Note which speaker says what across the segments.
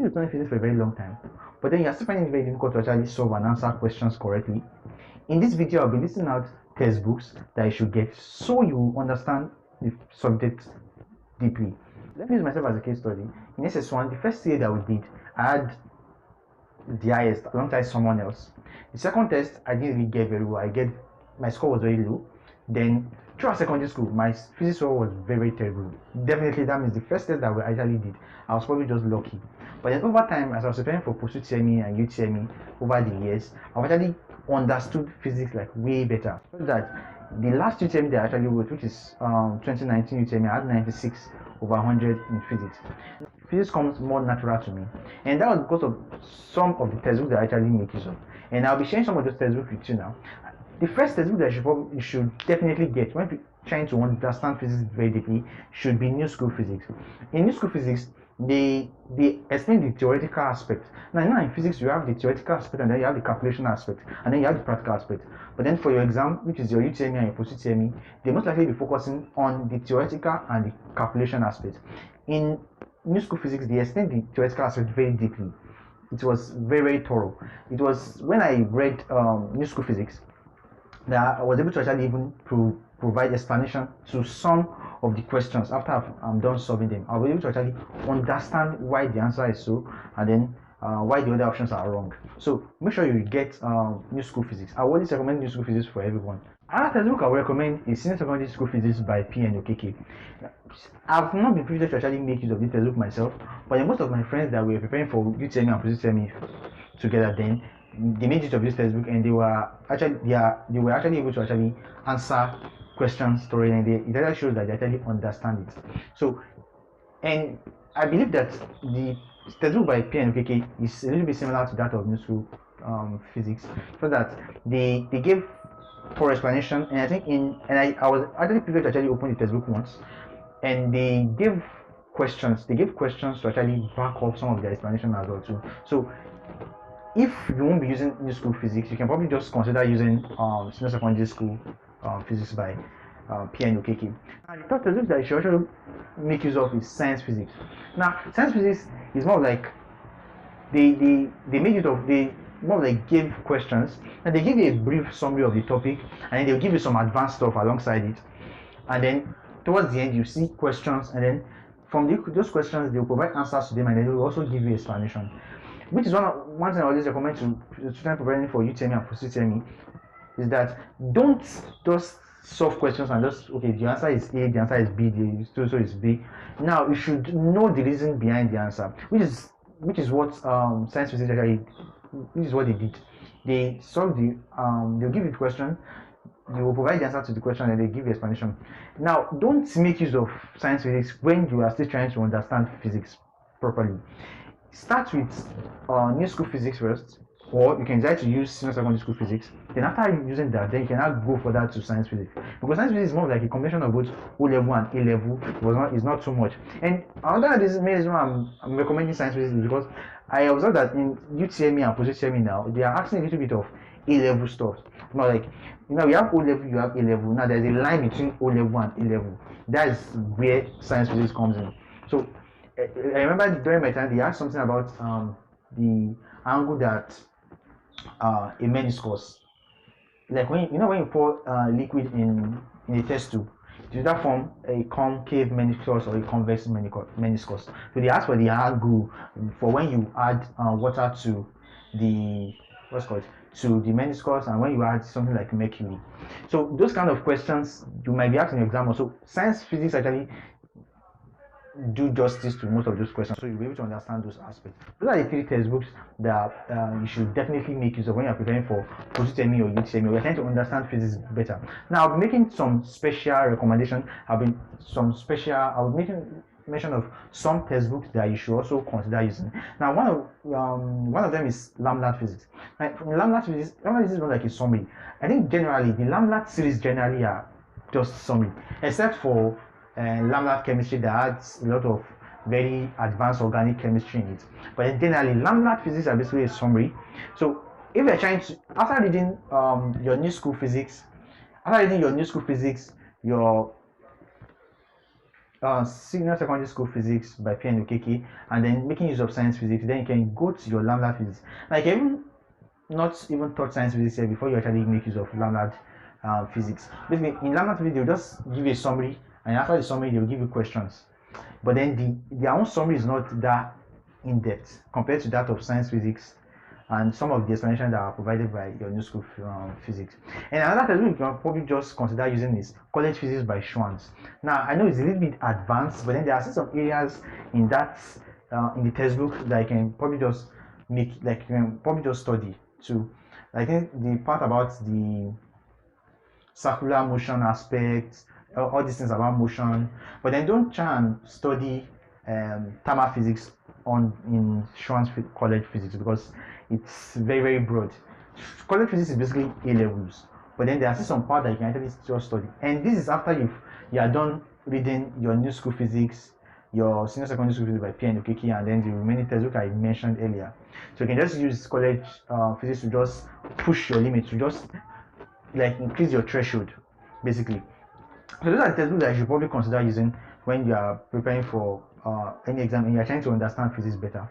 Speaker 1: continue to study physics for a very long time, but then you're still finding it very difficult to actually solve and answer questions correctly. In this video, I'll be listing out textbooks that you should get so you understand the subject deeply. Let me use myself as a case study. In SS1, the first year that we did, I had the highest alongside someone else. The second test, I didn't really get very well. My score was very low. Then throughout secondary school, my physics score was very terrible. Definitely, that means the first test that we actually did, I was probably just lucky. But then over time, as I was preparing for post-UTME and UTME over the years, I've actually understood physics like way better. So that the last UTME that I actually wrote, which is 2019 UTME, I had 96 over 100 in physics. Physics comes more natural to me, and that was because of some of the textbooks that I actually make use of. And I'll be sharing some of those textbooks with you now. The first textbook that you should definitely get when trying to understand physics very deeply should be New School Physics. In New School Physics, they explain the theoretical aspect. Now in physics, you have the theoretical aspect, and then you have the calculation aspect, and then you have the practical aspect. But then for your exam, which is your UTME and your post-UTME, they most likely be focusing on the theoretical and the calculation aspect. In New School Physics, they explain the theoretical aspect very deeply. It was very, very thorough. It was when I read New School Physics that I was able to actually even provide explanation to some of the questions after I'm done solving them. I was able to actually understand why the answer is so, and then why the other options are wrong. So make sure you get New School Physics. I always recommend New School Physics for everyone. Another textbook I would recommend is Senior Secondary School Physics by P.N. Okeke. I've not been privileged to actually make use of this textbook myself, but most of my friends that were preparing for UTME and post-UTME together then, they made use of this textbook, and they were actually able to actually answer questions thoroughly, and it actually shows that they actually understand it. So, and I believe that the textbook by P.N. Okeke is a little bit similar to that of New School Physics, so that they gave for explanation, and I think I was actually privileged to actually open the textbook once, and they gave questions to actually back up some of their explanation as well too. So if you won't be using New School Physics, you can probably just consider using Senior Secondary School Physics by P.N. Okeke. And the third textbook that you should actually make use of is Science Physics. Now, Science Physics is more like they make use of more like give questions, and they give you a brief summary of the topic, and then they'll give you some advanced stuff alongside it, and then towards the end you see questions, and then from those questions they'll provide answers to them, and then they'll also give you explanation, which is one thing I always recommend to students preparing for UTME and post-UTME, is that don't just solve questions and just, okay, the answer is A, the answer is B, the so is B. Now you should know the reason behind the answer, which is what Science Physics actually, which is what they did. They solve they'll give you the question, they will provide the answer to the question, and they give you explanation. Now, don't make use of Science Physics when you are still trying to understand physics properly. Start with New School Physics first, or you can try to use Senior Secondary School Physics. Then after using that, then you can now go further to Science Physics, because Science Physics is more like a combination of both O level and A level. It's not too much. And another reason why I'm recommending Science Physics is because I observed that in UTME and post-UTME now, they are asking a little bit of A level stuff. Not like, you have O level, you have A level. Now there's a line between O level and A level. That is where Science Physics comes in. So I remember during my time they asked something about the angle that a meniscus, like when you pour liquid in a test tube, to either form a concave meniscus or a convex meniscus. So they ask for the angle for when you add water to the to the meniscus, and when you add something like mercury. So those kind of questions you might be asked in your exam. So Science Physics actually do justice to most of those questions, so you'll be able to understand those aspects. Those are the three textbooks that you should definitely make use of when you're preparing for post-UTME or UTME, or you're trying to understand physics better. Now, I'll be making some special recommendation. I'll be making mention of some textbooks that you should also consider using. Now, one of them is Lamlat Physics. Now, from Lamlat Physics is more like a summary. I think generally the Lamlat series generally are just summary, except for Lamlat Chemistry that adds a lot of very advanced organic chemistry in it. But generally, Lamlat Physics are basically a summary. So if you're trying to, after reading your New School Physics, senior secondary school physics by PN Okeke, and then making use of science physics, then you can go to your lambda physics. Like even not even taught science physics here before you actually make use of lambda physics. Basically, in lambda physics, they'll just give you a summary, and after the summary, they'll give you questions. But then their own summary is not that in depth compared to that of science physics and some of the explanations that are provided by your new school physics. And another textbook you can probably just consider using is College Physics by Schwanz. Now I know it's a little bit advanced, but then there are still some areas in that in the textbook that you can probably just study too. I think the part about the circular motion aspects, all these things about motion, but then don't try and study thermal physics in Schwanz College Physics because it's very broad. College Physics is basically A levels, but then there are still some part that you can actually still study, and this is after you are done reading your new school physics, your senior secondary school physics by PN Okeke, and then the remaining textbook I mentioned earlier. So you can just use college physics to just push your limit, to just like increase your threshold, basically. So those are the textbooks that you should probably consider using when you are preparing for any exam and you are trying to understand physics better.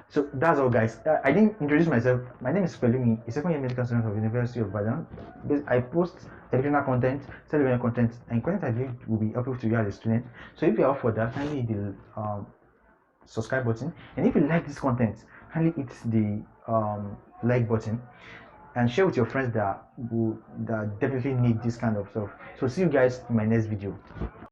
Speaker 1: So that's all, guys. I didn't introduce myself. My name is Pelumi, a second year medical student of the University of Ibadan. I post educational content, self-learning content, and content I believe will be helpful to you as a student. So if you're up for that, kindly hit the subscribe button. And if you like this content, kindly hit the like button and share with your friends that definitely need this kind of stuff. So see you guys in my next video.